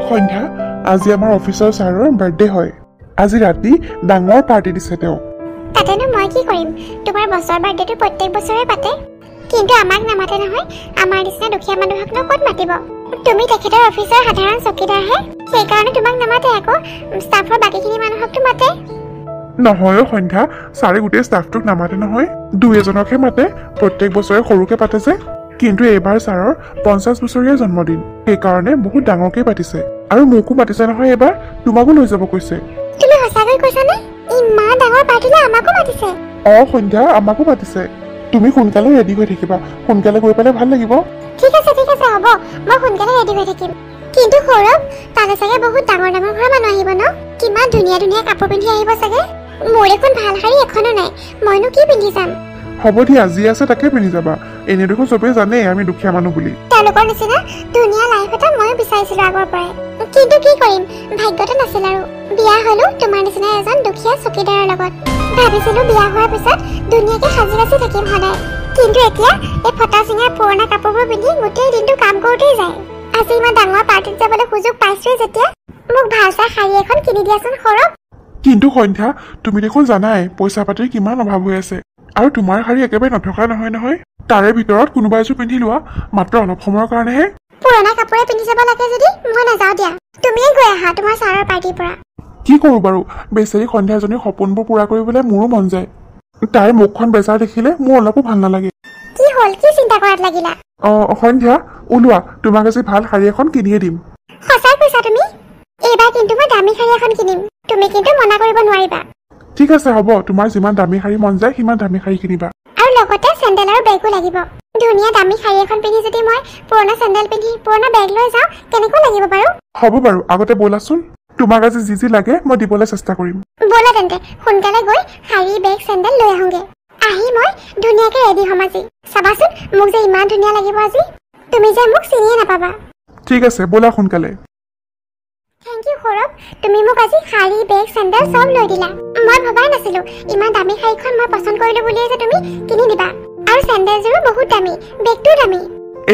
সন্ধ্যা আজি আমাৰ অফিচৰ ছাৰৰ বাৰ্থডে হয়। আজি ৰাতি ডাঙৰ পাৰ্টি দিছে তেওঁ। তাতেনো মই কি কৰিম? তোমাৰ বছৰ বাৰ্থডেটো প্ৰত্যেক বছৰে পাতে, কিন্তু আমাক নামাতে নহয়। আমাৰ নিচিনা দুখীয়া মানুহকনো ক'ত মাতিব? তুমি তেখেতৰ অফিচৰ সাধাৰণ চকীদাৰহে, সেইকাৰণে তোমাক নামাতে। আকৌ ষ্টাফৰ বাকীখিনি মানুহকতো মাতে। নহয় সন্ধ্যা, ছাৰে গোটেই ষ্টাফটোক নামাতে নহয়, দুই এজনকহে মাতে। প্ৰত্যেক বছৰে সৰুকে পাতে যে, কিন্তু এইবাৰ ছাৰৰ 50 বছৰীয়া জন্মদিন, সেইকাৰণে বহুত ডাঙৰকে পাতিছে। আৰু মোকো মাতিছে নহয় এইবাৰ, তোমাকো লৈ যাব কৈছে। তুমি সঁচাকৈ কৈছানে? ইমান ডাঙৰ পাৰ্টিলে আমাকো মাতিছে? সন্ধ্যা আমাকো মাতিছে। তুমি সোনকালে ৰেডি হৈ থাকিবা, সোনকালে গৈ পেলাই ভাল লাগিব। ঠিক আছে হ'ব, মই সোনকালে ৰেডি হৈ থাকিম। কিন্তু সৌৰভ, তালে চাগে বহুত ডাঙৰ ডাঙৰ ঘৰৰ মানুহ আহিব ন? কিমান ধুনীয়া ধুনীয়া কাপোৰ পিন্ধি আহিব চাগে। মোৰ এখন ভাল শাৰী এখনো নাই, মইনো কি পিন্ধি যাম? হ'ব দিয়া, যি আছে তাকে পিন্ধি যাবা। এনে দেখোন চবেই জানেই আমি দুখীয়া মানুহ বুলি। তেওঁলোকৰ নিচিনা ধুনীয়া লাইফ এটা ময়ো বিচাৰিছিলো আগৰ পৰাই, কিন্তু কি কৰিম, ভাগ্যতে নাছিল। আৰু বিয়া হলো তোমাৰ নিচিনা এজন দুখীয়া চকীদাৰৰ লগত। ভাবিছিলো বিয়া হোৱাৰ পিছত ধুনীয়াকে সাজি কাচি থাকিম সদায়, কিন্তু এতিয়া এই ফটা চিঙা পুৰণা কাপোৰবোৰ পিন্ধি গোটেই দিনটো কাম কৰোঁতেই যায়। আজি ইমান ডাঙৰ পাৰ্টিত যাবলৈ সুযোগ পাইছোৱে যেতিয়া, মোক ভাল চাই শাৰী এখন কিনি দিয়াচোন সৌৰভ। কিন্তু সন্ধ্যা, তুমি দেখোন জানাই পইচা পাতিৰ কিমান অভাৱ হৈ আছে। আৰু তোমাৰ শাৰী একেবাৰে নথকা নহয়। তাৰে ভিতৰত কোনোবা এযোৰ পিন্ধি লোৱা, মাত্ৰ অলপ সময়ৰ কাৰণেহে। পুৰণা কাপোৰে পিন্ধি যাব লাগে যদি মই নাযাওঁ দিয়া, তুমিয়ে গৈ আহা তোমাৰ ছাৰৰ পাৰ্টিৰ পৰা। কি কৰো বাৰু, বেচেৰী সন্ধ্যাজনীৰ সপোনবোৰ পুৰা কৰিবলৈ মোৰো মন যায়। তাইৰ মুখখন বেজাৰ দেখিলে মোৰ অলপো ভাল নালাগে। কি হ'ল, কি চিন্তা কৰাত লাগিলা? সন্ধ্যা ওলোৱা, তোমাক আজি ভাল শাৰী এখন কিনিয়ে দিম। সঁচাই কৈছা তুমি? এইবাৰ কিন্তু মই দামী শাৰী এখন কিনিম, তুমি কিন্তু মনা কৰিব নোৱাৰিবা। ঠিক আছে হ'ব, তোমাৰ যিমান দামী শাৰী মন যায় সিমান দামী শাৰী কিনিবা। আৰু লগতে চেণ্ডেল আৰু বেগো লাগিব। ধুনীয়া দামী শাৰী এখন পিন্ধি যদি মই পুৰণা চেণ্ডেল পিন্ধি পুৰণা বেগ লৈ যাওঁ, কেনেকুৱা লাগিব বাৰু? হ'ব বাৰু, আগতে ব'লাচোন, তোমাক আজি যি লাগে মই দিবলৈ চেষ্টা কৰিম। ব'লা তেন্তে সোনকালে গৈ শাৰী বেগ চেণ্ডেল লৈ আহোঁগে। আহি মই ধুনীয়াকে ৰেডি হ'ম আজি। চাবাচোন মোক যে ইমান ধুনীয়া লাগিব আজি, তুমি যে মোক চিনিয়ে নাপাবা। ঠিক আছে ব'লা সোনকালে। থেংক ইউ সৌৰভ, তুমি মোক আজি শাৰী বেগ চেণ্ডেল চব লৈ দিলা। মই ভবাই নাছিলো ইমান দামী শাৰীখন মই পচন্দ কৰিলো বুলিয়ে যে তুমি কিনি দিবা। আৰু চেণ্ডেলযোৰো বহুত দামী, বেগটোও দামী।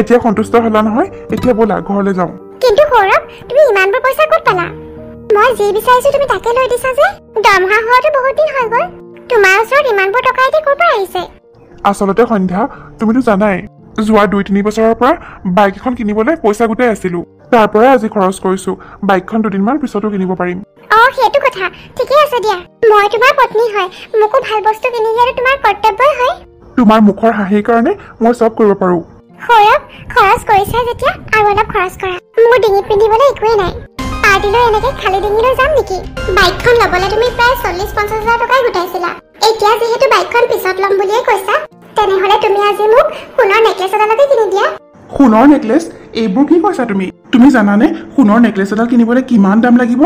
এতিয়া সন্তুষ্ট হ'লা নহয়, এতিয়া ব'লা ঘৰলৈ যাওঁ। কিন্তু সৌৰভ, তুমি ইমানবোৰ পইচা ক'ত পালা? মই যি বিচাৰিছো তুমি তাকে লৈ দিছা যে। দৰমহা হোৱাটো বহুত দিন হৈ গ'ল, তোমাৰ ওচৰত ইমানবোৰ টকা এতিয়া ক'ৰ পৰা আহিছে? আচলতে সন্ধ্যা, তুমিতো জানাই যোৱা 2-3 বছৰৰ পৰা বাইক এখন কিনিবলৈ পইচা গোটাই আছিলো। তাৰ পৰাই আজি খৰচ কৰিছো। বাইকখন 2 দিনমান পিছতো কিনিব পাৰিম। সেইটো কথা, ঠিকে আছে দিয়া। মই তোমাৰ পত্নী হয়, মোকো ভাল বস্তু কিনি দিয়াটো তোমাৰ কৰ্তব্যই হয়। তোমাৰ মুখৰ হাঁহিৰ কাৰণে মই চব কৰিব পাৰো। সৌৰভ, খৰচ কৰিছা যেতিয়া আৰু অলপ খৰচ কৰা। মোৰ ডিঙিত পিন্ধিবলৈ একোৱেই নাই, পাৰ্টিলৈ এনেকে খালী ডিঙি লৈ যাম নেকি? বাইকখন ল'বলৈ তুমি প্ৰায় 40-50 হাজাৰ টকাই গোটাইছিলা। এতিয়া যিহেতু বাইকখন পিছত ল'ম বুলিয়ে কৈছা, তেনেহ'লে তুমি আজি মোক সোণৰ নেকলেছ এডালকে কিনি দিয়া। সোণৰ নেকলেছ? এইবোৰ কি কৈছা তুমি? তুমি জানানে সোণৰ নেকলেছ এডাল কিনিবলৈ কিমান দাম লাগিব?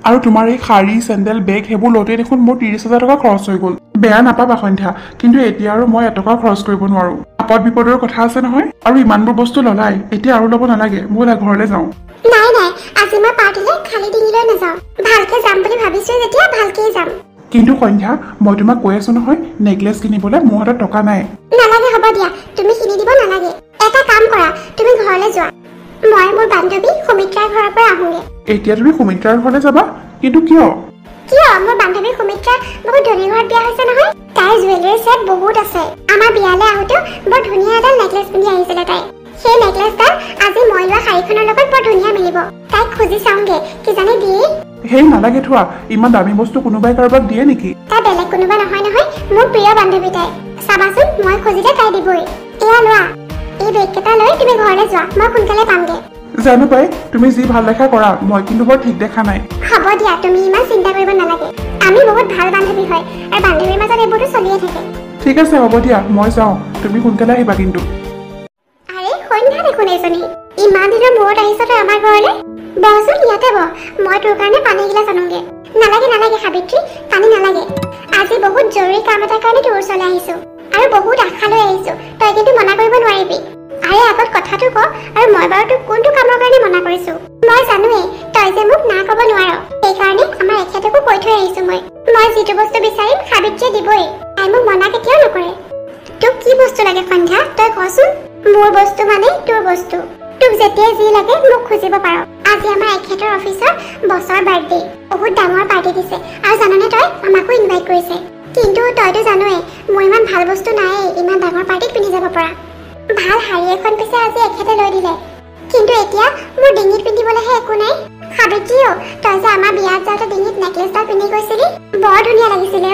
আৰু তোমাৰ এই শাৰী চেণ্ডেল বেগ সেইবোৰ লওঁতে দেখোন মোৰ 30 হাজাৰ টকা খৰচ হৈ গ'ল। বেয়া নাপাবা সন্ধ্যা, কিন্তু এতিয়া আৰু মই এটকাও খৰচ কৰিব নোৱাৰো। আপদ বিপদৰ কথা আছে নহয়। আৰু ইমানবোৰ বস্তু ল'লাই, এতিয়া আৰু ল'ব নালাগে, ব'লা ঘৰলৈ যাওঁ। নাই আজি মই পাৰ্টিলৈ খালী ডিঙি লৈ নাযাওঁ। ভালকে যাম বুলি ভাবিছো যেতিয়া ভালকেই যাম। কিন্তু সন্ধ্যা, মই তোমাক কৈ আছো নহয়, নেকলেছ কিনিবলৈ মোৰ হাতত টকা নাই। নালাগে, হ'ব দিয়া, তুমি কিনি দিব নালাগে। এটা কাম কৰা, তুমি ঘৰলৈ যোৱা, মই মোৰ বান্ধৱী সুমিত্ৰাৰ ঘৰৰ পৰা আহোঁগে। এতিয়া তুমি সুমিত্ৰাৰ ঘৰলৈ যাবা? কিন্তু কিয়? মোৰ বান্ধৱী সুমিত্ৰা বহুত ধনী ঘৰত বিয়া হৈছে নহয়। তাইৰ জুৱেলাৰী ছেট বহুত আছে। আমাৰ বিয়ালৈ আহোঁতেও বৰ ধুনীয়া এডাল নেকলেছ পিন্ধি আহিছিলে তাই। সেই নেকলেছডাল আজি মই লোৱা শাৰীখনৰ লগত বৰ ধুনীয়া মিলিব। তাইক খুজি চাওঁগে, কিজানি দিয়ে। সেই নালাগে থোৱা, ইমান দামী বস্তু কোনোবাই কাৰোবাক দিয়ে নেকি? তাই বেলেগ কোনোবা নহয়, মোৰ প্ৰিয় বান্ধৱী তাই। চাবাচোন মই খুজিলে তাই দিবই। এয়া লোৱা, এই বেগকেইটা লৈ তুমি ঘৰলৈ যোৱা, মই সোনকালে পামগে। জানো পাই, তুমি যি ভাল দেখা কৰা, মই কিন্তু বৰ ঠিক দেখা নাই। হ'ব দিয়া, তুমি ইমান চিন্তা কৰিব নালাগে। আমি বহুত ভাল বান্ধৱী হয়, আৰু বান্ধৱীৰ মাজত এইবোৰতো চলিয়ে থাকে। ঠিক আছে হ'ব দিয়া, মই যাওঁ, তুমি সোনকালে আহিবা কিন্তু। আৰে সন্ধ্যা দেখোন এইজনী, ইমান দিনৰ মূৰত আহিছ তই আমাৰ ঘৰলৈ। বহচোন ইয়াতে বহ, মই তোৰ কাৰণে পানী গিলাচ আনোগে। নালাগে সাবিত্ৰী, পানী নালাগে। আজি বহুত জৰুৰী কাম এটাৰ কাৰণে তোৰ ওচৰলৈ আহিছো, আৰু বহুত আশা লৈ আহিছো। তই কিন্তু মনা কৰিব নোৱাৰিবি। আৰে আগত কথাটো ক, আৰু মই বাৰু তোক কোনটো কামৰ কাৰণে মনা কৰিছো? মই জানোৱেই তই যে মোক না ক'ব নোৱাৰ, সেইকাৰণে আমাৰ এখেতকো কৈ থৈ আহিছো। মই যিটো বস্তু বিচাৰিম সাবিত্ৰীয়ে দিবই, তাই মোক মনা কেতিয়াও নকৰে। তোক কি বস্তু লাগে সন্ধ্যা, তই কচোন। মোৰ বস্তু মানে তোৰ বস্তু তোক যেতিয়াই যি লাগে মোক খুজিব পাৰ আজি আমাৰ এখেতৰ অফিচৰ বছৰ বাৰ্থডে বহুত ডাঙৰ পাৰ্টি দিছে আৰু জাননে তই আমাকো ইনভাইট কৰিছে কিন্তু তইতো জানোৱে মোৰ ইমান ভাল বস্তু নাই ইমান ডাঙৰ পাৰ্টিত পিন্ধি যাব পৰা ভাল শাৰী এখন পিছে আজি এখেতে লৈ দিলে কিন্তু এতিয়া মোৰ ডিঙিত পিন্ধিবলৈহে একো নাই সাবিত্ৰীও তই যে আমাৰ বিয়াত যাওঁতে ডিঙিত নেকলেছডাল পিন্ধি গৈছিলি বৰ ধুনীয়া লাগিছিলে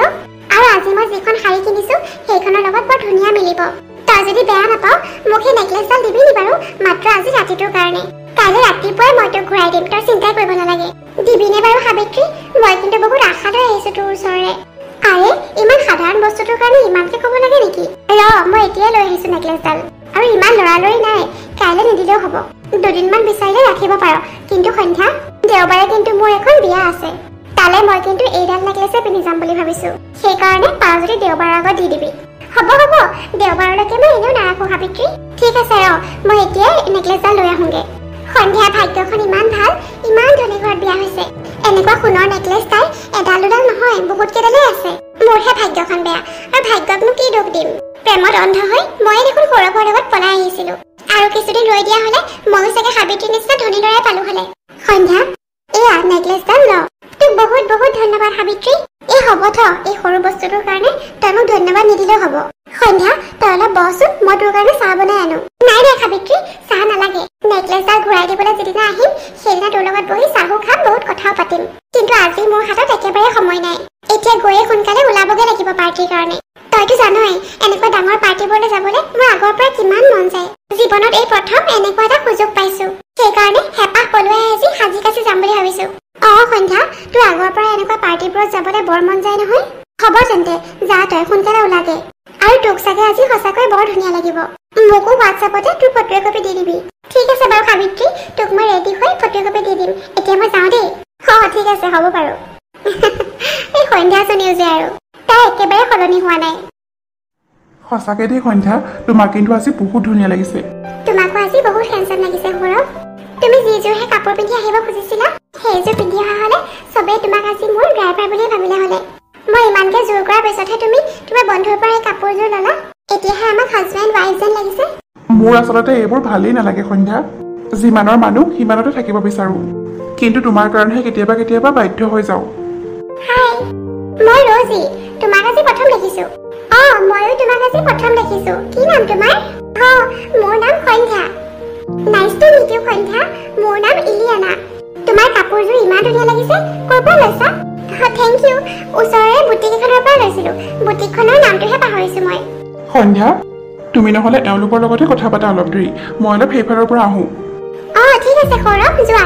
আৰু আজি মই যিখন শাৰী কিনিছো সেইখনৰ লগত বৰ ধুনীয়া মিলিব তই যদি বেয়া নাপাওঁ মোক সেই নেকলেছডাল দিবি নি বাৰু মাত্ৰ আজি ৰাতিটোৰ কাৰণে কাইলৈ ৰাতিপুৱাই মই তোক ঘূৰাই দিম তই চিন্তাই কৰিব নালাগে দিবিনে বাৰু সাবিত্ৰী মই কিন্তু বহুত আশা লৈ আহিছো তোৰ ওচৰৰে আৰে ইমান সাধাৰণ বস্তুটোৰ কাৰণে ইমানকে ক'ব লাগে নেকি মই এতিয়াই লৈ আহিছো নেকলেছডাল আৰু ইমান লৰালৰি নাই কাইলৈ নিদিলেও হ'ব দুদিনমান বিচাৰিলে ৰাখিব পাৰ কিন্তু সন্ধ্যা দেওবাৰে কিন্তু মোৰ এখন বিয়া আছে তালে মই কিন্তু এইডাল নেকলেছে পিন্ধি যাম বুলি ভাবিছো সেইকাৰণে পাৰ যদি দেওবাৰৰ আগত দি দিবি হ'ব দেওবাৰলৈকে মই এনেও নাৰাখো সাবিত্ৰী ঠিক আছে মই এতিয়াই নেকলেছডাল লৈ আহোঁগে সন্ধ্যাৰ ভাগ্যখন ইমান ভাল ইমান ধনী ঘৰত বিয়া হৈছে এনেকুৱা সোণৰ নেকলেছ তাই এডাল দুডাল নহয় বহুত কেইডালেই আছে মোৰহে ভাগ্যখন বেয়া আৰু ভাগ্যকনো কি দুখ দিম প্ৰেমত অন্ধ হৈ ময়ে দেখোন সৌৰভৰ লগত পলাই আহিছিলো আৰু কিছুদিন ৰৈ দিয়া হলে ময়ো চাগে সাবিত্ৰীৰ নিচিনা ধনী ল'ৰাই পালো হলে সন্ধ্যা এয়া নেকলেছডাল ল তোক বহুত বহুত ধন্যবাদ সাবিত্ৰী এই হ'ব এই সৰু বস্তুটোৰ কাৰণে তই মোক ধন্যবাদ নিদিলেও হ'ব সন্ধ্যা তই অলপ বহচোন মই তোৰ কাৰণে চাহ বনাই আনো নাই সাবিত্ৰী চাহ নালাগে নেকলেছডাল ঘূৰাই দিবলৈ যিদিনা আহিম সেইদিনা তোৰ লগত বহি চাহো খাম বহুত কথাও পাতিম কিন্তু আজি মোৰ হাতত একেবাৰে সময় নাই এতিয়া গৈয়ে সোনকালে ওলাবগে লাগিব পাৰ্টিৰ কাৰণে তইতো জানই এনেকুৱা ডাঙৰ পাৰ্টিবোৰলৈ যাবলৈ মোৰ আগৰ পৰা কিমান মন যায় জীৱনত এই প্ৰথম এনেকুৱা এটা সুযোগ পাইছো সেইকাৰণে হেঁপাহ পলুৱাই আজি সাজি কাচি যাম বুলি ভাবিছো সন্ধ্যা তোৰ আগৰ পৰা এনেকুৱা পাৰ্টিবোৰত যাবলৈ বৰ মন যায় নহয় হ'ব তেন্তে যা তই সোনকালে ওলাগে আৰু তোক চাগে আজি সঁচাকৈ বৰ ধুনীয়া লাগিব মোকো হোৱাটছএপতে তোৰ ফটো একপি দি দিবি ঠিক আছে বাৰু সাবিত্ৰী তোক মই ৰেডি হৈ ফটো একপি দি দিম এতিয়া মই যাওঁ দেই ঠিক আছে হ'ব বাৰু এই সন্ধ্যাজনীও যে আৰু তাই একেবাৰে সলনি হোৱা নাই সঁচাকে দেই সন্ধ্যা তোমাক কিন্তু আজি বহুত ধুনীয়া লাগিছে তোমাকো আজি বহুত হেণ্ডচাম লাগিছে সৌৰভ তুমি যিযোৰহে কাপোৰ পিন্ধি আহিব খুজিছিলা সেইযোৰ পিন্ধি অহা হলে চবেই তোমাক আজি মোৰ ড্ৰাইভাৰ বুলিয়ে ভাবিলে হলে মই ইমানকে জোৰ কৰাৰ পিছতহে তুমি তোমাৰ বন্ধুৰ পৰা এই কাপোৰযোৰ ললা এতিয়াহে আমাক হাজবেণ্ড ৱাইফ যেন লাগিছে মোৰ আচলতে এইবোৰ ভালেই নালাগে সন্ধ্যা যিমানৰ মানুহ সিমানতে থাকিব বিচাৰো কিন্তু তোমাৰ কাৰণেহে কেতিয়াবা কেতিয়াবা বাধ্য হৈ যাওঁ হাই মই ৰজি তোমাক আজি প্ৰথম দেখিছো ময়ো তোমাক আজি প্ৰথম দেখিছো কি নাম তোমাৰ মোৰ নাম সন্ধ্যা নাইচ টু মিট ইউ সন্ধ্যা মোৰ নাম ইলিয়ানা তোমাৰ কাপোৰযোৰ ইমান ধুনীয়া লাগিছে ক'ৰ পৰা লৈছা থেংক ইউ ওচৰৰে বুটিক এখনৰ পৰা লৈছিলো বুটিকখনৰ নামটোহে পাহৰিছো মই সন্ধ্যা তুমি নহ'লে এওঁলোকৰ লগতে কথা পাতা অলপ দেৰি মই অলপ সেইফালৰ পৰা আহোঁ ঠিক আছে সৌৰভ যোৱা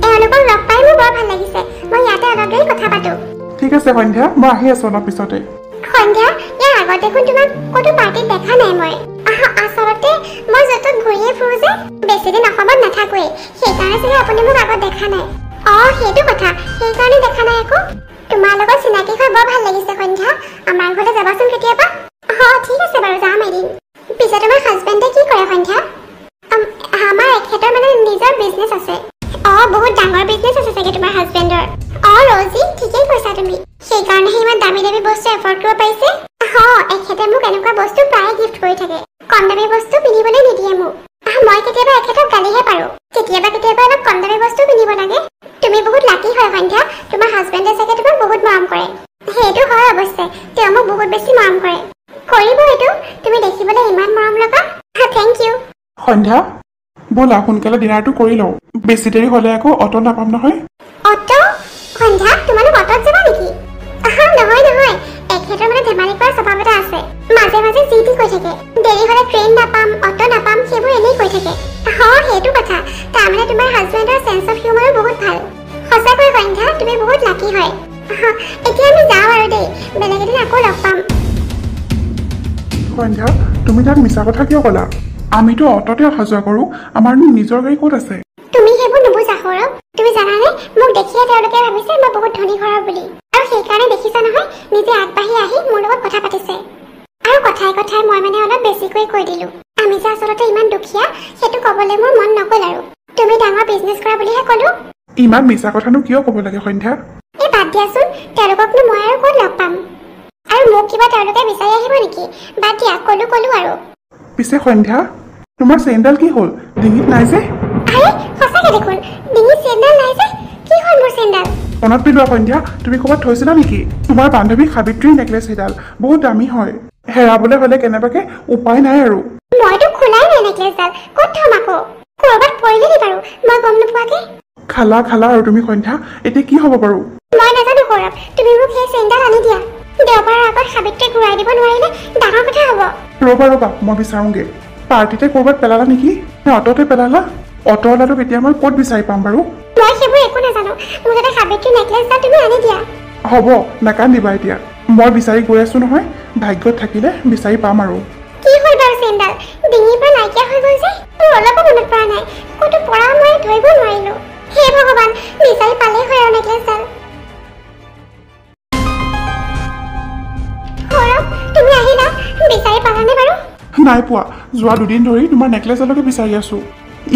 এওঁলোকক লগ পাই মোৰ বৰ ভাল লাগিছে মই ইয়াতে অলপ দেৰি কথা পাতো ঠিক আছে সন্ধ্যা মই আহি আছো অলপ পিছতে সন্ধ্যা ইয়াৰ আগত দেখোন তোমাক ক'তো পাৰ্টিত দেখা নাই মই আচলতে মই য'ত ঘূৰিয়ে ফুৰো যে বেছিদিন অসমত নাথাকোৱেই সেইকাৰণে চাগে আপুনি মোক আগত দেখা নাই সেইটো কথা সেইকাৰণে দেখা নাই আকৌ তোমাৰ লগত চিনাকি হৈ বৰ ভাল লাগিছে সন্ধ্যা আমাৰ ঘৰলৈ যাবাচোন কেতিয়াবা ঠিক আছে বাৰু যাম এদিন পিছে তোমাৰ হাজবেণ্ডে কি কৰে সন্ধ্যা আমাৰ এখেতৰ মানে নিজৰ বিজনেছ আছে বহুত ডাঙৰ বিজনেছ আছে চাগে তোমাৰ হাজবেণ্ডৰ ৰজি ঠিকেই কৈছা তুমি সেইকাৰণেহে ইমান দামী দামী বস্তু এফৰ্ড কৰিব পাৰিছে এখেতে মোক এনেকুৱা বস্তু প্ৰায় গিফ্ট কৰি থাকে কম দামী বস্তু পিন্ধিবলৈ নিদিয়ে মোক মই কেতিয়াবা এখেতক গালিহে পাৰো কেতিয়াবা অলপ কম দামী বস্তু পিন্ধিব লাগে তুমি বহুত লাকি হয় সন্ধ্যা তোমাৰ হাজবেণ্ডে চাগে তোমাক বহুত মৰম কৰে সেইটো হয় অৱশ্যে তেওঁ মোক বহুত বেছি মৰম কৰে কৰিব এইটো তুমি দেখিবলৈ ইমান মৰম লগা থেংক ইউ সন্ধ্যা ব'লা সোনকালে ডিনাৰটো কৰি লওঁ বেছি দেৰি হ'লে আকৌ অটো নাপাম নহয় সন্ধ্যা তোমালোক অটত যাবা নেকি নহয় এখেতৰ মানে ধেমালি কৰা স্বভাৱ এটা আছে মাজে মাজে যি টি কৈ থাকে দেৰি হ'লে ট্ৰেইন নাপাম অটো নাপাম সেইবোৰ এনেই কৈ থাকে সেইটো কথা তাৰমানে তোমাৰ হাজবেণ্ডৰ চেন্স অফ হিউমাৰো বহুত ভাল সঁচাকৈ সন্ধ্যা তুমি বহুত লাকি হয় এতিয়া আমি যাওঁ আৰু দেই বেলেগ এদিন আকৌ লগ পাম সন্ধ্যা তুমি তাক মিছা কথা কিয় ক'লা আমিতো অটতে অহা যোৱা কৰো আমাৰনো নিজৰ গাড়ী ক'ত আছে তুমি সেইবোৰ নুবুজা সৌৰভ তুমি জানানে মোক দেখিয়ে তেওঁলোকে ভাবিছে মই বহুত ধনী ঘৰৰ বুলি আৰু সেইকাৰণে দেখিছা নহয় নিজে আগবাঢ়ি আহি মোৰ লগত কথা পাতিছে আৰু কথাই মই মানে অলপ বেছিকৈ কৈ দিলো আমি যে আচলতে ইমান দুখীয়া সেইটো ক'বলৈ মোৰ মন নগ'ল আৰু তুমি ডাঙৰ বিজনেছ কৰা বুলিহে ক'লো ইমান মিছা কথানো কিয় ক'ব লাগে সন্ধ্যা বাদ দিয়াচোন তেওঁলোককনো মই আৰু ক'ত লগ পাম আৰু মোক কিবা তেওঁলোকে বিচাৰি আহিব নেকি বাদ দিয়া ক'লো আৰু পিছে সন্ধ্যা তোমাৰ চেইনডাল কি হ'ল ডিঙিত নাই যে আৰে সঁচাকে দেখোন ডিঙিত চেইনডাল নাই যে কি হ'ল মোৰ চেইনডাল মনত পেলোৱা সন্ধ্যা তুমি ক'ৰবাত থৈছিলা নেকি তোমাৰ বান্ধৱী সাবিত্ৰীৰ নেকলেছ সেইডাল বহুত দামী হয় হেৰাবলৈ হ'লে কেনেবাকে উপায় নাই আৰু মইতো খোলাই নাই নেকলেছডাল ক'ত থম আকৌ ক'ৰবাত পৰিলে নি বাৰু মই গম নোপোৱাকে খালা আৰু তুমি সন্ধ্যা এতিয়া কি হ'ব বাৰু মই নাজানো সৌৰভ তুমি মোক সেই চেইনডাল আনি দিয়া দেওবাৰৰ আগত সাবিত্ৰীক ঘূৰাই দিব নোৱাৰিলে ডাঙৰ কথা হ'ব ৰ'বা মই বিচাৰোঁগে পাৰ্টিতে ক'ৰবাত পেলালা নেকি নে অ'টতে পেলালা অ'টৱালাটো এতিয়া মই ক'ত বিচাৰি পাম বাৰু মই সেইবোৰ একো নাজানো মোক এটা সাবিত্ৰীৰ নেকলেছডাল তুমি আনি দিয়া হ'ব নাকান্দিবা এতিয়া মই বিচাৰি গৈ আছোঁ নহয় ভাগ্যত থাকিলে বিচাৰি পাম আৰু কি হ'ল বাৰু চেইনডাল ডিঙিৰ পৰা নাইকিয়া হৈ গ'ল যে মোৰ অলপো মনত পৰা নাই ক'তো পৰা মই ধৰিব নোৱাৰিলো হে ভগৱান বিচাৰি পালেই হয় আৰু নেকলেছডাল সৌৰভ তুমি আহিলা বিচাৰি পালানে বাৰু নাই পোৱা যোৱা দুদিন ধৰি তোমাৰ নেকলেছডালকে বিচাৰি আছোঁ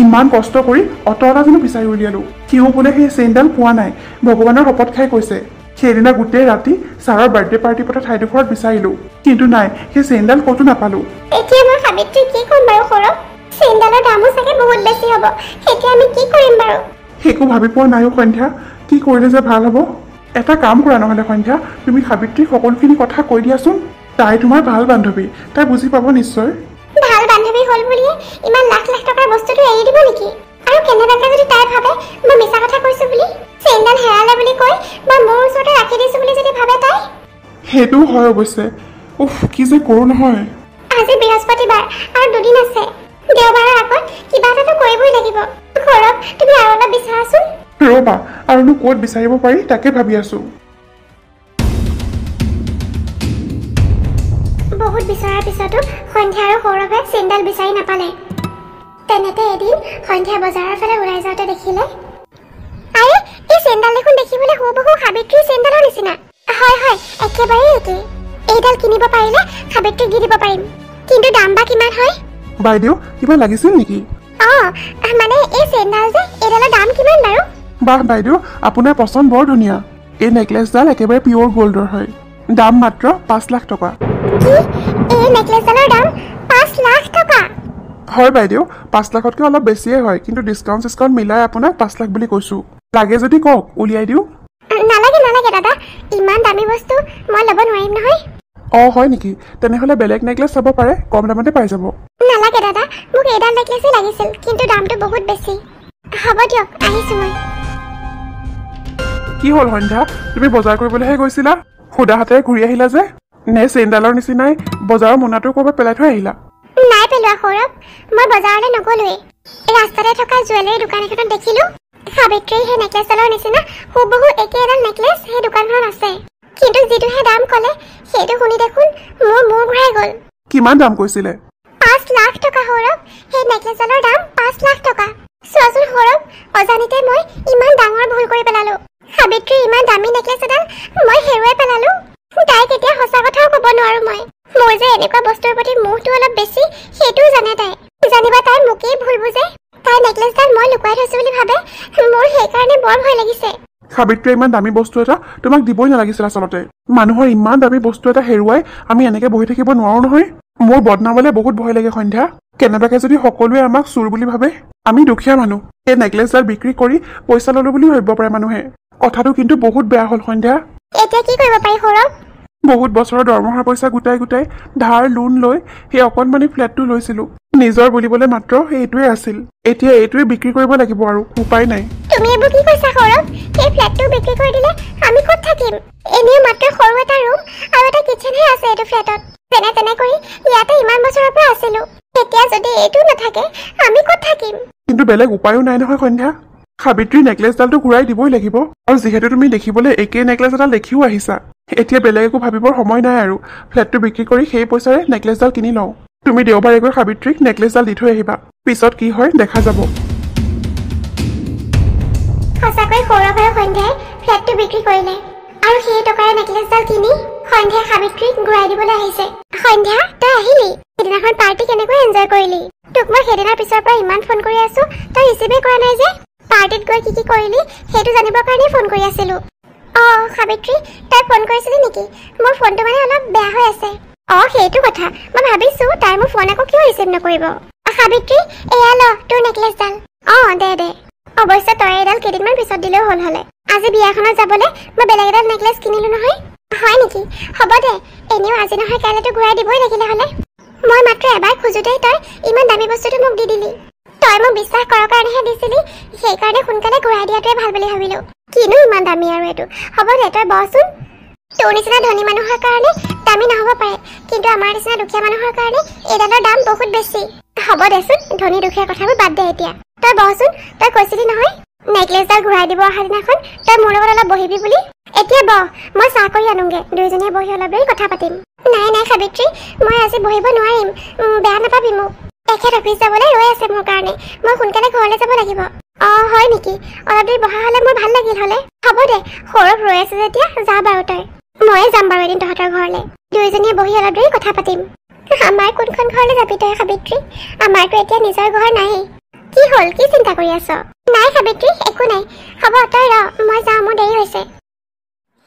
ইমান কষ্ট কৰি অ'টৱালা জানো বিচাৰি উলিয়ালোঁ সিও বোলে সেই চেইনডাল পোৱা নাই ভগৱানৰ শপত খাই কৈছে সেইদিনা গোটেই ৰাতি ছাৰৰ বাৰ্থডে পাৰ্টি পতা ঠাইডোখৰত বিচাৰিলোঁ কিন্তু নাই সেই চেইনডাল ক'তো নাপালোঁ এতিয়া মই সাবিত্ৰীক কি ক'ম বাৰু সৌৰভ চেইনডালৰ দামো চাগে বহুত বেছি হ'ব এতিয়া আমি কি কৰিম বাৰু একো ভাবি পোৱা নাইও সন্ধ্যা কি কৰিলে যে ভাল হ'ব এটা কাম কৰা নহ'লে সন্ধ্যা তুমি সাবিত্ৰীক সকলোখিনি কথা কৈ দিয়াচোন তাই তোমাৰ ভাল বান্ধৱী তাই বুজি পাব নিশ্চয় ভাল বান্ধৱী হ'ল বুলিয়ে ইমান লাখ লাখ টকাৰ বস্তুটো এৰি দিব নেকি আৰু কেনেবাকে যদি তাই ভাবে মই মিছা কথা কৈছো বুলি চেইনডাল হেৰালে বুলি কৈ বা মোৰ ওচৰতে ৰাখি দিছো বুলি যদি ভাবে তাই সেইটোও হয় অৱশ্যে উফ কি যে কৰোঁ নহয় আজি বৃহস্পতিবাৰ আৰু দুদিন আছে দেওবাৰৰ আগত কিবা এটাতো কৰিবই লাগিব সৌৰভ তুমি আৰু অলপ বিচাৰাচোন ৰ'বা আৰুনো ক'ত বিচাৰিব পাৰি তাকে ভাবি আছোঁ বহুত বিচৰাৰ পিছতো সন্ধ্যা আৰু সৌৰভে চেইনডাল বিচাৰি নাপালে তেনেতে এদিন সন্ধ্যা বজাৰৰ ফালে ওলাই যাওঁতে দেখিলে আৰে এই চেইনডাল দেখোন দেখিবলৈ হুবহু সাবিত্ৰীৰ চেইনডালৰ নিচিনা হয় একেবাৰে একেই এইডাল কিনিব পাৰিলে সাবিত্ৰীক দি দিব পাৰিম কিন্তু দাম বা কিমান হয় বাইদেউ কিবা লাগিছিল নেকি মানে এই চেইনডাল যে এইডালৰ দাম কিমান বাৰু বাহ বাইদেউ আপোনাৰ পচন্দ বৰ ধুনীয়া এই নেকলেছডাল একেবাৰে পিয়'ৰ গ'ল্ডৰ হয় দাম মাত্ৰ 5 লাখ টকা কি এই নেকলেছডালৰ দাম 5 লাখ টকা হয় বাইদেউ 5 লাখতকৈ অলপ বেছিয়ে হয় কিন্তু ডিছকাউণ্ট মিলাই আপোনাক 5 লাখ বুলি কৈছোঁ লাগে যদি কওক উলিয়াই দিওঁ নালাগে দাদা ইমান দামী বস্তু মই ল'ব নোৱাৰিম নহয় হয় নেকি তেনেহ'লে বেলেগ নেকলেছ চাব পাৰে কম দামতে পাই যাব নালাগে দাদা মোক এইডাল নেকলেছই লাগিছিল কিন্তু দামটো বহুত বেছি হ'ব দিয়ক আহিছোঁ মই কি হ'ল সন্ধ্যা তুমি বজাৰ কৰিবলৈহে গৈছিলা সুদা হাতেৰে ঘূৰি আহিলা যে নে চেইনডালৰ নিচিনাই বজাৰৰ মোনাটো ক'ৰবাত পেলাই থৈ আহিলা নাই পেলোৱা সৌৰভ মই বজাৰলৈ নগ'লোৱেই ৰাস্তাতে থকা জুৱেলাৰী দোকান এখনত দেখিলোঁ সাবিত্ৰীৰ সেই নেকলেছডালৰ নিচিনা হুবহু একে এডাল নেকলেছ সেই দোকানখনত আছে কিন্তু যিটোহে দাম ক'লে সেইটো শুনি দেখোন মোৰ মূৰ ঘূৰাই গ'ল কিমান দাম কৈছিলে 5 লাখ টকা সৌৰভ সেই নেকলেছডালৰ দাম 5 লাখ টকা চোৱাচোন সৌৰভ অজানিতে মই ইমান ডাঙৰ ভুল কৰি পেলালোঁ সাবিত্ৰীৰ ইমান দামী নেকলেছ এডাল মই হেৰুৱাই পেলালোঁ তাইক এতিয়া সঁচা কথাও ক'ব নোৱাৰোঁ মই মোৰ যে এনেকুৱা বস্তুৰ প্ৰতি মোহটো অলপ বেছি সেইটোও জানে তাই জানিবা তাই মোকেই ভুল বুজে তাই নেকলেছডাল মই লুকুৱাই থৈছোঁ বুলি ভাবে মোৰ সেইকাৰণে বৰ ভয় লাগিছে সাবিত্ৰীয়ে ইমান দামী বস্তু এটা তোমাক দিবই নালাগিছিল আচলতে মানুহৰ ইমান দামী বস্তু এটা হেৰুৱাই আমি এনেকে বহি থাকিব নোৱাৰো নহয় মোৰ বদনামলৈ বহুত ভয় লাগে সন্ধ্যা কেনেবাকে যদি সকলোৱে আমাক চোৰ বুলি ভাবে আমি দুখীয়া মানুহ এই নেকলেছডাল বিক্ৰী কৰি পইচা ল'লো বুলি ভাবিব পাৰে মানুহে কথাটো কিন্তু বহুত বেয়া হ'ল সন্ধ্যা এতিয়া কি কৰিব পাৰি সৌৰভ বহুত বছৰৰ দৰমহাৰ পইচা গোটাই ধাৰ লোন লৈ সেই অকণমানি ফ্লেটটো লৈছিলোঁ নিজৰ বুলিবলৈ মাত্ৰ এইটোৱে আছিল এতিয়া এইটোৱে বিক্ৰী কৰিব লাগিব আৰু উপায় নাই তুমি এইবোৰ কি কৈছা সৌৰভ সেই ফ্লেটটো বিক্ৰী কৰি দিলে আমি ক'ত থাকিম এনেও মাত্ৰ সৰু এটা ৰুম আৰু এটা কিচেনহে আছে এইটো ফ্লেটত যেনে তেনে কৰি ইয়াতে ইমান বছৰৰ পৰা আছিলোঁ এতিয়া যদি এইটো নাথাকে আমি ক'ত থাকিম কিন্তু বেলেগ উপায়ো নাই নহয় সন্ধ্যা সাবিত্ৰীৰ নেকলেছডালটো ঘূৰাই দিবই লাগিব আৰু যিহেতু তুমি দেখিবলৈ একেই নেকলেছ এডাল দেখিও আহিছা এতিয়া বেলেগ একো ভাবিবৰ সময় নাই আৰু ফ্লেটটো বিক্ৰী কৰি সেই পইচাৰে নেকলেছডাল কিনি লওঁ তুমি দেওবাৰে গৈ সাবিত্ৰীক নেকলেছডাল দি থৈ আহিবা পিছত কি হয় দেখা যাব সঁচাকৈ সৌৰভ আৰু সন্ধ্যাই ফ্লেটটো বিক্ৰী কৰিলে আৰু সেই টকাৰে নেকলেছডাল কিনি সন্ধ্যাই সাবিত্ৰীক ঘূৰাই দিবলৈ আহিছে সন্ধ্যা তই আহিলি সেইদিনাখন পাৰ্টি কেনেকৈ এনজয় কৰিলি তোক মই সেইদিনাৰ পিছৰ পৰা ইমান ফোন কৰি আছো তই ৰিচিভেই কৰা নাই যে পাৰ্টিত গৈ কি কৰিলি সেইটো জানিবৰ কাৰণে ফোন কৰি আছিলো সাবিত্ৰী তই ফোন কৰিছিলি নেকি মোৰ ফোনটো মানে অলপ বেয়া হৈ আছে সেইটো কথা মই ভাবিছো তাই মোৰ ফোন আকৌ কিয় ৰিচিভ নকৰিব সাবিত্ৰী এয়া ল তোৰ নেকলেছডাল দে অৱশ্যে তই এডাল কেইদিনমান পিছত দিলেও হ'ল হলে আজি বিয়াখনত যাবলৈ মই বেলেগ এডাল নেকলেছ কিনিলো নহয় হয় নেকি হ'ব দে এনেও আজি নহয় কাইলৈতো ঘূৰাই দিবই লাগিলে হলে মই মাত্ৰ এবাৰ খোজোতেই তই ইমান দামী বস্তুটো মোক দি দিলি তই মোক বিশ্বাস কৰাৰ কাৰণেহে দিছিলি সেইকাৰণে সোনকালে ঘূৰাই দিয়াটোৱে ভাল বুলি ভাবিলো কিনো ইমান দামী আৰু এইটো হ'ব দে তই বচোন তোৰ নিচিনা ধনী মানুহৰ কাৰণে দামী নহ'ব পাৰে কিন্তু আমাৰ নিচিনা দুখীয়া মানুহৰ কাৰণে এইডালৰ দাম বহুত বেছি হ'ব দেচোন ধনী দুখীয়া কথাবোৰ বাদ দে এতিয়া তই বচোন তই কৈছিলি নহয় নেকলেছডাল ঘূৰাই দিব অহা দিনাখন তই মোৰ লগত অলপ বহিবি বুলি এতিয়া মই চাহ কৰি আনোগে দুইজনীয়ে বহি অলপ দেৰি কথা পাতিম নাই সাবিত্ৰী মই আজি বহিব নোৱাৰিম বেয়া নাপাবি মোক তেখেত অফিচ যাবলৈ ৰৈ আছে মোৰ কাৰণে মই সোনকালে ঘৰলৈ যাব লাগিব হয় নেকি অলপ দেৰি বহা হ'লে মোৰ ভাল লাগিল হ'লে হ'ব দে সৌৰভ ৰৈ আছে যেতিয়া যা বাৰু তই ময়ে যাম বাৰু এদিন তহঁতৰ ঘৰলৈ দুইজনীয়ে বহি অলপ দেৰি কথা পাতিম আমাৰ কোনখন ঘৰলৈ যাবি তই সাবিত্ৰী আমাৰতো এতিয়া নিজৰ ঘৰ নাই কি হ'ল কি চিন্তা কৰি আছ নাই সাবিত্ৰী একো নাই হ'ব তই ৰ মই যাওঁ মোৰ দেৰি হৈছে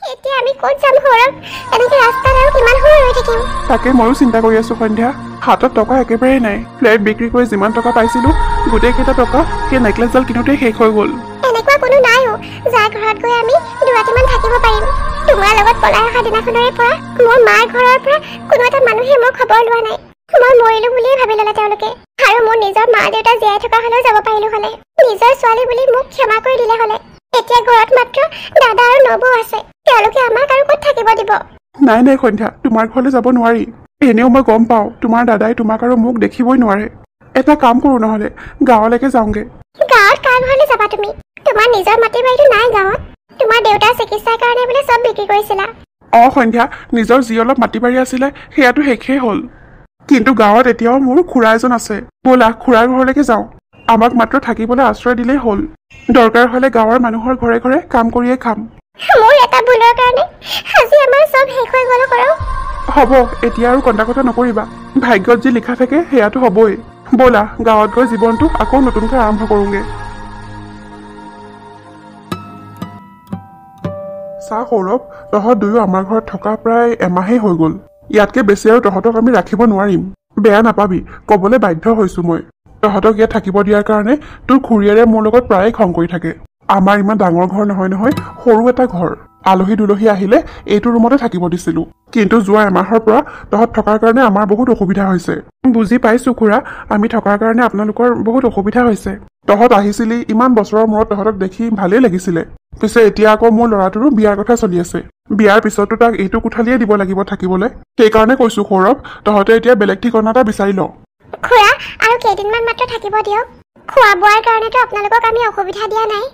এতিয়া আমি ক'ত যাম সৌৰভ এনেকে ৰাস্তাত আৰু কিমান সময় ৰৈ থাকিম তাকে ময়ো চিন্তা কৰি আছো সন্ধ্যা হাতত টকা একেবাৰে নাই ফ্লেট বিক্ৰী কৰি যিমান টকা পাইছিলো গোটেইকেইটা টকা সেই নেকলেছডাল কিনোতেই শেষ হৈ গ'ল এনেকুৱা কোনো নাইও যাৰ ঘৰত গৈ আমি দুৰাতিমান থাকিব পাৰিম তোমাৰ লগত পলাই অহা দিনাখনৰে পৰা মোৰ মাৰ ঘৰৰ পৰা কোনো এটা মানুহে মোৰ খবৰ লোৱা নাই মই মৰিলো বুলিয়ে ভাবি ল'লে তেওঁলোকে আৰু মোৰ নিজৰ মা দেউতা জীয়াই থকা হ'লেও যাব পাৰিলো হ'লে নিজৰ ছোৱালী বুলি মোক ক্ষমা কৰি দিলে হ'লে এতিয়া ঘৰত মাত্ৰ দাদা আৰু নবৌ আছে তেওঁলোকে আমাক আৰু ক'ত থাকিব দিব নাই সন্ধ্যা তোমাৰ ঘৰলৈ যাব নোৱাৰি এনেও মই গম পাওঁ তোমাৰ দাদাই তোমাক আৰু মোক দেখিবই নোৱাৰে এটা কাম কৰোঁ নহ'লে গাঁৱলৈকে যাওঁগে গাঁৱত কাৰ ঘৰলৈ যাবা তুমি তোমাৰ নিজৰ মাটি বাৰীটো নাই গাঁৱত তোমাৰ দেউতাৰ চিকিৎসাৰ কাৰণে বোলে চব বিক্ৰী কৰিছিলা সন্ধ্যা নিজৰ যি অলপ মাটি বাৰী আছিলে সেয়াটো শেষেই হ'ল কিন্তু গাঁৱত এতিয়াও মোৰ খুৰা এজন আছে ব'লা খুৰাৰ ঘৰলৈকে যাওঁ আমাক মাত্ৰ থাকিবলৈ আশ্ৰয় দিলেই হ'ল দৰকাৰ হ'লে গাঁৱৰ মানুহৰ ঘৰে ঘৰে কাম কৰিয়ে খাম মোৰ এটা ভুলৰ কাৰণে আজি আমাৰ চব শেষ হৈ গ'ল সৰহ হ'ব এতিয়া আৰু কন্দা কটা নকৰিবা ভাগ্যত যি লিখা থাকে সেয়াটো হ'বই ব'লা গাঁৱত গৈ জীৱনটো আকৌ নতুনকৈ আৰম্ভ কৰোঁগে চা সৌৰভ তহঁত দুয়ো আমাৰ ঘৰত থকা প্ৰায় এমাহেই হৈ গ'ল ইয়াতকে বেছি আৰু তহঁতক আমি ৰাখিব নোৱাৰিম বেয়া নাপাবি ক'বলৈ বাধ্য হৈছো মই তহঁতক ইয়াত থাকিব দিয়াৰ কাৰণে তোৰ খুৰীয়েৰে মোৰ লগত প্ৰায়ে খং কৰি থাকে আমাৰ ইমান ডাঙৰ ঘৰ নহয় সৰু এটা ঘৰ আলহী দুলহী আহিলে এইটো ৰুমতে থাকিব দিছিলো কিন্তু যোৱা এমাহৰ পৰা তহঁত থকাৰ কাৰণে আমাৰ বহুত অসুবিধা হৈছে বুজি পাইছো খুৰা আমি থকাৰ কাৰণে আপোনালোকৰ বহুত অসুবিধা হৈছে তহঁত আহিছিলি ইমান বছৰৰ মূৰত তহঁতক দেখি ভালেই লাগিছিলে পিছে এতিয়া আকৌ মোৰ ল'ৰাটোৰো বিয়াৰ কথা চলি আছে বিয়াৰ পিছতো তাক এইটো কোঠালিয়ে দিব লাগিব থাকিবলৈ সেইকাৰণে কৈছো সৌৰভ তহঁতে এতিয়া বেলেগ ঠিকনা এটা বিচাৰি ল খুৰা আৰু কেইদিনমান মাত্ৰ থাকিব দিয়ক খোৱা বোৱাৰ কাৰণেতো আপোনালোকক আমি অসুবিধা দিয়া নাই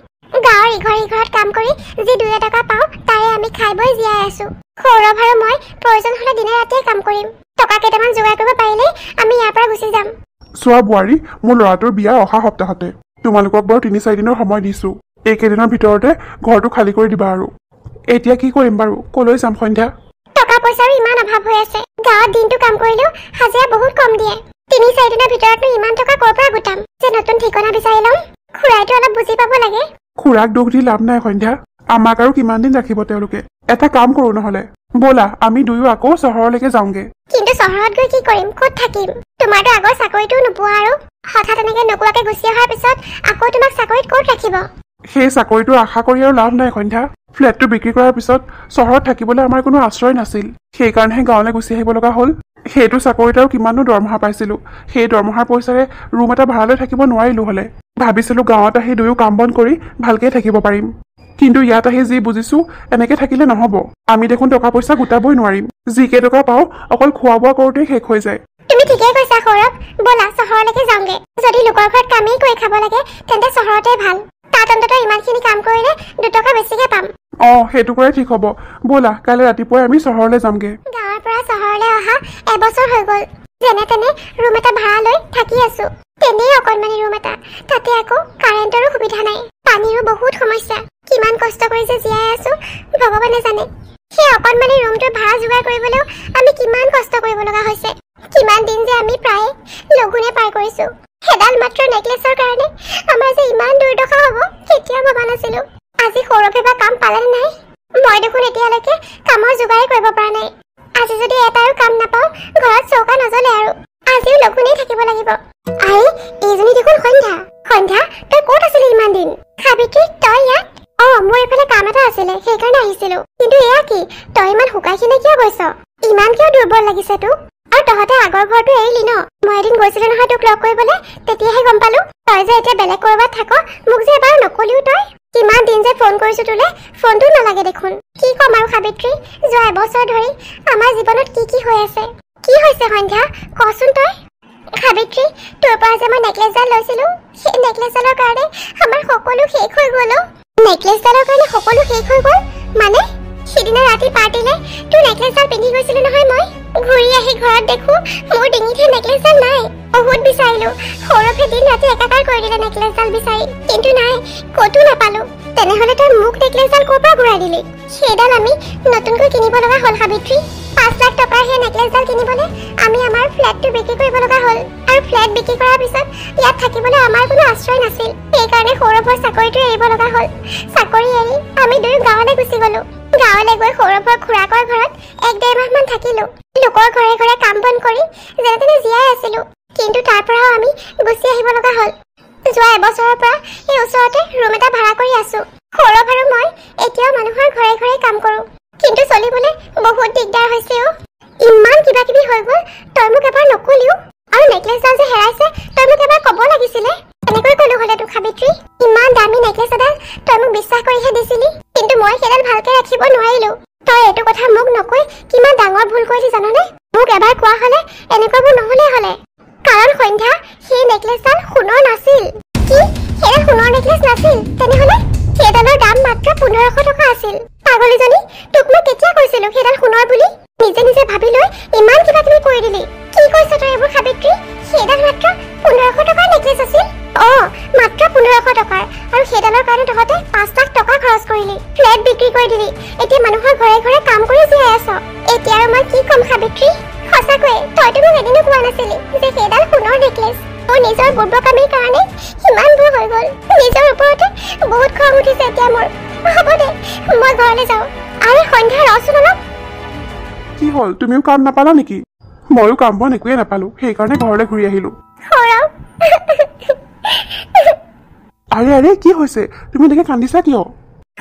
গাঁৱৰ ইঘৰত কাম কৰি যি 2 টকা পাওঁ তাৰে আমি খাই বৈ জীয়াই আছো সৌৰভ আৰু মই প্ৰয়োজন হ'লে দিনে ৰাতিয়ে কাম কৰিম টকা কেইটামান যোগাৰ কৰিব পাৰিলেই আমি ইয়াৰ পৰা গুচি যাম চোৱা বোৱাৰী মোৰ ল'ৰাটোৰ বিয়া অহা সপ্তাহতে তোমালোকক বাৰু 3-4 দিনৰ সময় দিছো এইকেইদিনৰ ভিতৰতে ঘৰটো খালী কৰি দিবা আৰু এতিয়া কি কৰিম বাৰু কলৈ যাম সন্ধ্যা টকা পইচাৰো ইমান অভাৱ হৈ আছে গাঁৱত দিনটো কাম কৰিলেও হাজিৰা বহুত কম দিয়ে 3-4 দিনৰ ভিতৰতনো ইমান টকা ক'ৰ পৰা গোটাম যে নতুন ঠিকনা বিচাৰি ল'ম খুৰাইটো অলপ বুজি পাব লাগে খুৰাক দুখ দি লাভ নাই সন্ধ্যা আমাক আৰু কিমান দিন ৰাখিব তেওঁলোকে এটা কাম কৰো নহ'লে ব'লা আমি দুয়ো আকৌ চহৰলৈকে যাওঁগে কিন্তু চহৰত গৈ কি কৰিম ক'ত থাকিম তোমাৰতো আগৰ চাকৰিটোও নোপোৱা আৰু হঠাৎ এনেকে নোকোৱাকে গুচি অহাৰ পিছত আকৌ তোমাক চাকৰিত ক'ত ৰাখিব সেই চাকৰিটো আশা কৰি আৰু লাভ নাই সন্ধ্যা ফ্লেটটো বিক্ৰী কৰাৰ পিছত চহৰত থাকিবলৈ আমাৰ কোনো আশ্ৰয় নাছিল সেইকাৰণেহে গাঁৱলৈ গুচি আহিব লগা হ'ল সেইটো চাকৰিত আৰু কিমানো দৰমহা পাইছিলো সেই দৰমহাৰ পইচাৰে ৰুম এটা ভাড়ালৈ থাকিব নোৱাৰিলো হ'লে ভাবিছিলো গাঁৱত আহি দুয়ো কাম বন কৰি ভালকে থাকিব পাৰিম কিন্তু ইয়াত আহি যি বুজিছো এনেকে থাকিলে নহ'ব আমি দেখোন টকা পইচা গোটাবই নোৱাৰিম যি কেইটকা পাওঁ অকল খোৱা বোৱা কৰোঁতেই শেষ হৈ যায় তুমি ঠিকেই কৈছা সৌৰভ ব'লা চহৰলৈকে যাওঁগে যদি লোকৰ ঘৰত কামেই কৰি খাব লাগে তেন্তে চহৰতে ভাল তাত অন্ততঃ ইমানখিনি কাম কৰিলে 2 টকা বেছিকে পাম সেইটো কৰাই ঠিক হ'ব ব'লা কাইলৈ ৰাতিপুৱাই আমি চহৰলৈ যামগে গাঁৱৰ পৰা চহৰলৈ অহা এবছৰ হৈ গ'ল যেনে তেনে ৰুম এটা ভাড়া লৈ থাকি আছো তেনেই অকণমানি ৰুম এটা তাতে আকৌ কাৰেণ্টৰো সুবিধা নাই পানীৰো বহুত সমস্যা কিমান কষ্ট কৰি যে জীয়াই আছো ভগৱানে জানে সেই অকণমানি ৰুমটোৰ ভাড়া যোগাৰ কৰিবলৈও আমি কিমান কষ্ট কৰিব লগা হৈছে কিমান দিন যে আমি প্ৰায় লঘোণে পাৰ কৰিছো হেডাল মাত্ৰ নেকলেছৰ কাৰণে আমাৰ যে ইমান দুৰ্দশা হ'ব কেতিয়াও ভবা নাছিলো আজি সৌৰভে বা কাম পালে নাই মই দেখোন এতিয়ালৈকে কামৰ যোগাৰেই কৰিব পৰা নাই আজি যদি এটাৰো কাম নাপাওঁ ঘৰত চৌকা নজ্বলে আৰু আজিও লঘোণেই থাকিব লাগিব আই এইজনী দেখোন সন্ধ্যা। সন্ধ্যা, তই ক'ত আছিলি ইমান দিন? সাবিত্ৰী, তই ইয়াত? মোৰ এইফালে কাম এটা আছিলে, সেইকাৰণে আহিছিলো। কিন্তু এয়া কি, তই ইমান শুকাইখিনি কিয় গৈছ? ইমান কিয় দুৰ্বল লাগিছে তোক? আৰু তহঁতে আগৰ ঘৰটো এৰিলি ন? মই এদিন গৈছিলো নহয় তোক লগ কৰিবলৈ, তেতিয়াহে গম পালো তই যে এতিয়া বেলেগ কৰবাত থাক। মোক যে এবাৰ নকলিও তই। কিমান দিন যে ফোন কৰিছো তোলে, ফোনটো নালাগে দেখোন। কি ক'ম আৰু সাবিত্ৰী, যোৱা এবছৰ ধৰি আমাৰ জীৱনত কি কি হৈ আছে? কি হৈছে সন্ধ্যা, কচোন তই। সাবিত্ৰী, তোৰ পৰা যে মই নেকলেছডাল লৈছিলো, সেই নেকলেছডালৰ কাৰণে আমাৰ সকলো শেষ হৈ গ'ল। নেকলেছডালৰ কাৰণে সকলো শেষ হৈ গ'ল মানে? সিদিনা ৰাতি পাৰ্টিলে তোৰ নেকলেছডাল পিন্ধি গৈছিলো নহয় মই। ঘূৰি আহি ঘৰত দেখো মোৰ ডিঙিতহে নেকলেছডাল নাই। বহুত বিচাৰিলো, সৌৰভে দিন ৰাতি একাকাৰ কৰি দিলে নেকলেছডাল বিচাৰি, কিন্তু নাই, ক'তো নাপালো। তেনেহলে তই মোক নেকলেছডাল ক'ৰ পৰা ঘূৰাই দিলি? সেইডাল আমি নতুনকৈ কিনিব লগা হ'ল সাবিত্ৰী। 5 লাখ টকাৰ সেই নেকলেছডাল কিনিবলৈ আমি আমাৰ ফ্লেটটো বিক্ৰী কৰিব লগা হ'ল। আৰু ফ্লেট বিক্ৰী কৰাৰ পিছত ইয়াত থাকিবলৈ আমাৰ কোনো আশ্ৰয় নাছিল। সেইকাৰণে সৌৰভৰ চাকৰিটো এৰিব লগা হ'ল। চাকৰি এৰি আমি দুয়ো গাঁৱলৈ গুচি গলো। গাঁৱলৈ গৈ সৌৰভৰ খুৰাকৰ ঘৰত 1-1.5 মাহমান থাকিলো। লোকৰ ঘৰে ঘৰে কাম বন কৰি যেনে তেনে জীয়াই আছিলো। কিন্তু তাৰ পৰাও আমি গুচি আহিব লগা হ'ল। যোৱা এবছৰৰ পৰা এই ওচৰতে ৰুম এটা ভাড়া কৰি আছো। সৌৰভ আৰু মই এতিয়াও মানুহৰ ঘৰে ঘৰে কাম কৰো, কিন্তু চলিবলৈ বহুত দিগদাৰ হৈছে। ইমান কিবা কিবি হৈ গ'ল, তই মোক এবাৰ নকলিও। আৰু নেকলেছডাল যে হেৰাইছে, তই মোক এবাৰ ক'ব লাগিছিলে। এনেকৈ ক'লো হ'লে তোক সাবিত্ৰী, ইমান দামী নেকলেছ এডাল তই মোক বিশ্বাস কৰিহে দিছিলি, কিন্তু মই সেইডাল ভালকে ৰাখিব নোৱাৰিলো। তই এইটো কথা মোক নকৈ কিমান ডাঙৰ ভুল কৰিলি জাননে? মোক এবাৰ কোৱা হ'লে এনেকুৱাবোৰ নহ'লে হ'লে। কাৰণ সন্ধ্যা, সেই নেকলেছডাল সোণৰ নাছিল। কি, সেইডাল সোণৰ নেকলেছ নাছিল? তেনেহ'লে সেইডালৰ দাম মাত্ৰ 1500 টকা আছিল। পাগলীজনী, তোক মই কেতিয়া কৈছিলো সেইডাল সোণৰ বুলি? নিজে নিজে ভাবি লৈ ইমান কিবা কিবি কৰি দিলি। কি কৈছ তই এইবোৰ সাবিত্ৰী? সেইডাল মাত্ৰ 1500 টকাৰ নেকলেছ আছিল। মাত্ৰ 1500 টকাৰ, আৰু সেইডালৰ কাৰণে তহঁতে 5 লাখ টকা খৰচ কৰিলি। ফ্লেট বিক্ৰী কৰি দিলি। এতিয়া মানুহৰ ঘৰে ঘৰে কাম কৰি জীয়াই আছ। এতিয়া আৰু মই কি ক'ম সাবিত্ৰী? সঁচাকৈয়ে তইতো মোক এদিনো কোৱা নাছিলি যে সেইডাল সোণৰ নেকলেছ। মোৰ নিজৰ বুৰ্বকামিৰ কাৰণে ইমানবোৰ হৈ গ'ল। নিজৰ ওপৰতে বহুত খং উঠিছে এতিয়া মোৰ। হ'ব দে, মই ঘৰলৈ যাওঁ। আৰে সন্ধ্যা, ৰচোন অলপ। কি হ'ল, তুমিও কাম নাপালা নেকি? ময়ো কাম বন একোৱে নাপালো, সেইকাৰণে ঘৰলৈ ঘূৰি আহিলো। সৌৰভ, আৰে আৰে, কি হৈছে? তুমি এনেকে কান্দিছা কিয়?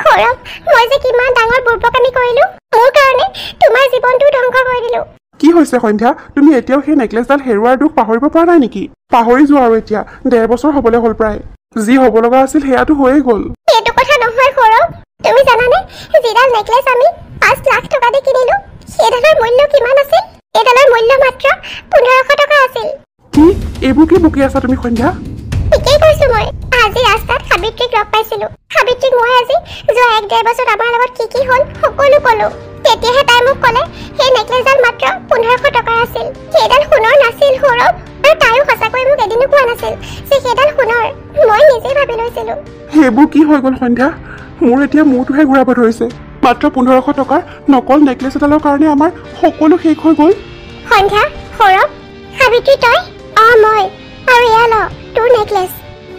সৌৰভ, মই যে কিমান ডাঙৰ বুৰ্বকামি কৰিলো। মোৰ কাৰণে তোমাৰ জীৱনটো ধ্বংস কৰি দিলো। কি হৈছে সন্ধ্যা, তুমি এতিয়াও সেই নেকলেছডাল হেৰুৱাৰ দুখ পাহৰিব পৰা নাই নেকি? পাহৰি যোৱা আৰু এতিয়া 1.5 বছৰ হ'বলৈ হ'ল প্ৰায়। যি হ'ব লগা আছিল সেয়াতো হৈয়ে গ'ল। এইটো কথা নহয় সৌৰভ, তুমি জানানে যিডাল নেকলেছ আমি 5 লাখ টকা দি কিনিলো, সেইডালৰ মূল্য কিমান আছিল? এইডালৰ মূল্য মাত্ৰ 1500 টকা আছিল। কি, এইবোৰ কি বকি আছা তুমি সন্ধ্যা? ঠিকেই কৈছো মই। আজি ৰাস্তাত সাবিত্ৰীক লগ পাইছিলো। সাবিত্ৰীক মই আজি যোৱা 1-1.5 বছৰত আমাৰ লগত কি কি হ'ল সকলো ক'লো। তেতিয়াহে তাই মোক ক'লে সেই নেকলেছডাল মাত্ৰ 1500 টকাৰ আছিল। সেইডাল সোণৰ নাছিল সৌৰভ। আৰু তাইও সঁচাকৈ মোক এদিনো কোৱা নাছিল যে সেইডাল সোণৰ। মই নিজে ভাবি লৈছিলো। সেইবোৰ কি হৈ গ'ল সন্ধ্যা? মোৰ এতিয়া মূৰটোহে ঘূৰাব ধৰিছে। মাত্ৰ 1500 টকাৰ নকল নেকলেছ এডালৰ কাৰণে আমাৰ সকলো শেষ হৈ গ'ল। সন্ধ্যা, সৌৰভ, সাবিত্ৰী, তই? মই। আৰু এয়া ল, তোৰ নেকলেছ।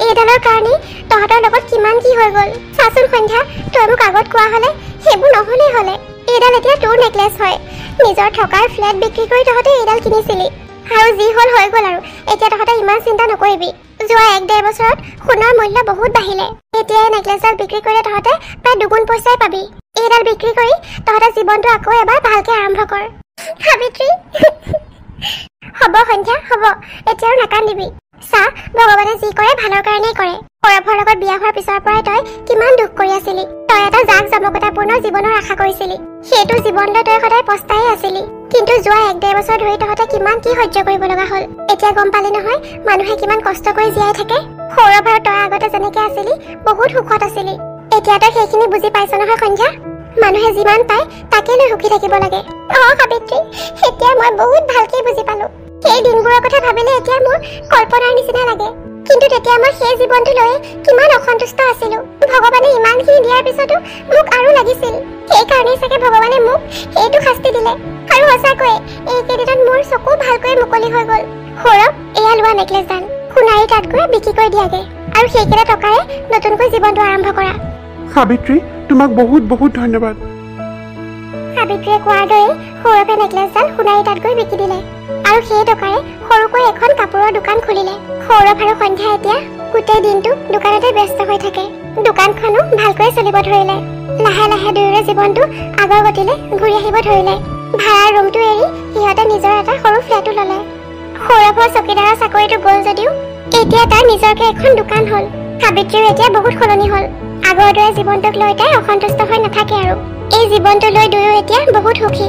এইডালৰ কাৰণে তহঁতৰ লগত কিমান কি হৈ গ'ল। চাচোন সন্ধ্যা, তই মোক আগত কোৱা হ'লে সেইবোৰ নহ'লেই হ'লে। এইডাল এতিয়া তোৰ নেকলেছ হয়। নিজৰ থকাৰ ফ্লেট বিক্ৰী কৰি তহঁতে এইডাল কিনিছিলি। আৰু যি হ'ল হৈ গ'ল আৰু। এতিয়া তহঁতে ইমান চিন্তা নকৰিবি। যোৱা 1-1.5 বছৰত সোণৰ মূল্য বহুত বাঢ়িলে। এতিয়া এই নেকলেছডাল বিক্ৰী কৰিলে তহঁতে প্ৰায় 2 গুণ পইচাই পাবি। এইডাল বিক্ৰী কৰি তহঁতৰ জীৱনটো আকৌ এবাৰ ভালকে আৰম্ভ কৰ। সাবিত্ৰী, হ'ব সন্ধ্যা, হ'ব। এতিয়া আৰু নাকান্দিবি। চা, ভগৱানে যি কৰে ভালৰ কাৰণেই কৰে। সৌৰভৰ লগত বিয়া হোৱাৰ পিছৰ পৰাই তই কিমান দুখ কৰি আছিলি। তই এটা জাক-জমকতাপূৰ্ণ জীৱনৰ আশা কৰিছিলি। সেইটো জীৱনলৈ তই সদায় পস্তাই আছিলি। কিন্তু যোৱা 1-1.5 বছৰ ধৰি তহঁতে কিমান কি সহ্য কৰিব লগা হ'ল। এতিয়া গম পালি নহয় মানুহে কিমান কষ্ট কৰি জীয়াই থাকে। সৌৰভ আৰু তই আগতে যেনেকে আছিলি বহুত সুখত আছিলি। এতিয়া তই সেইখিনি বুজি পাইছ নহয় সন্ধ্যা? মানুহে যিমান পায় তাকে লৈ সুখী থাকিব লাগে। সাবিত্ৰী, এতিয়া মই বহুত ভালকে বুজি পালো। সেই দিনবোৰৰ কথা ভাবিলে এতিয়া মোৰ কল্পনাৰ নিচিনা লাগে। কিন্তু তেতিয়া মই সেই জীৱনটো লৈ কিমান অসন্তুষ্ট আছিলো। ভগৱানে ইমানখিনি দিয়াৰ পিছতো মোক আৰু লাগিছিল। সেইকাৰণেই চাগে ভগৱানে মোক এইটো শাস্তি দিলে। আৰু সঁচাকৈয়ে এইকেইদিনত মোৰ চকু ভালকৈ মুকলি হৈ গ'ল। সৌৰভ, এয়া লোৱা নেকলেছডাল সোণাৰী তাত গৈ বিক্ৰী কৰি দিয়াগে। আৰু সেইকেইটা টকাৰে নতুনকৈ জীৱনটো আৰম্ভ কৰা। সাবিত্ৰী, তোমাক বহুত বহুত ধন্যবাদ। সাবিত্ৰীয়ে কোৱাৰ দৰে সৌৰভে নেকলেছডাল সোণাৰী তাত গৈ বিক্ৰী দিলে। আৰু সেই টকাৰে সৰুকৈ এখন কাপোৰৰ দোকান খুলিলে। সৌৰভ আৰু সন্ধ্যা এতিয়া গোটেই দিনটো দোকানতে ব্যস্ত হৈ থাকে। দোকানখনো ভালকৈ চলিব ধৰিলে। লাহে লাহে দুয়োৰে জীৱনটো আগৰ গতিলে ঘূৰি আহিব ধৰিলে। ভাড়াৰ ৰুমটো এৰি সিহঁতে নিজৰ এটা সৰু ফ্লেটো ল'লে। সৌৰভৰ চকীদাৰৰ চাকৰিটো গ'ল যদিও এতিয়া তাৰ নিজৰকে এখন দোকান হ'ল। সাবিত্ৰীও এতিয়া বহুত সলনি হ'ল। আগৰ দৰে জীৱনটোক লৈ তাই অসন্তুষ্ট হৈ নাথাকে আৰু এই জীৱনটো লৈ দুয়ো এতিয়া বহুত সুখী।